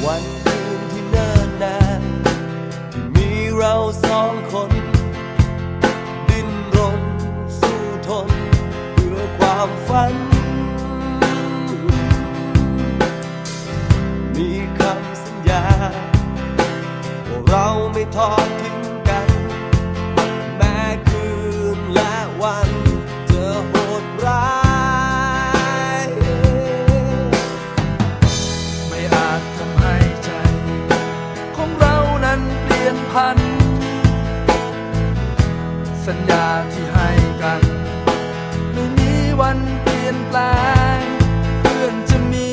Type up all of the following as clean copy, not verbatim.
วันคืนที่เนิ่นนานที่มีเราสองคนดิ้นรนสู้ทนเพื่อความฝันมีคำสัญญาว่าเราไม่ทอดทิ้งกันแม้คืนและวันจะโหดร้ายไม่อาจทำให้ใจของเรานั้นเปลี่ยนพันสัญญาที่ให้กันไม่มีวันเปลี่ยนแปลงเพื่อนจะมี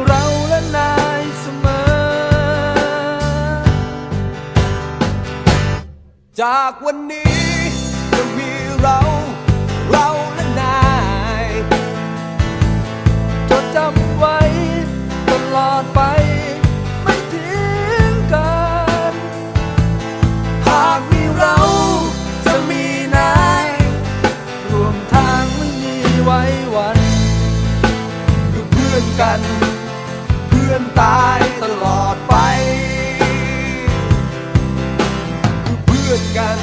เราและนายเสมอจากวันนี้จะมีเราและนายจดจำไว้ตลอดไปไม่ทิ้งกันหากมีเราจะมีนายรวมทางไม่มีไว้วันคือเพื่อนกันเพื่อนตายตลอดไปคือเพื่อนกัน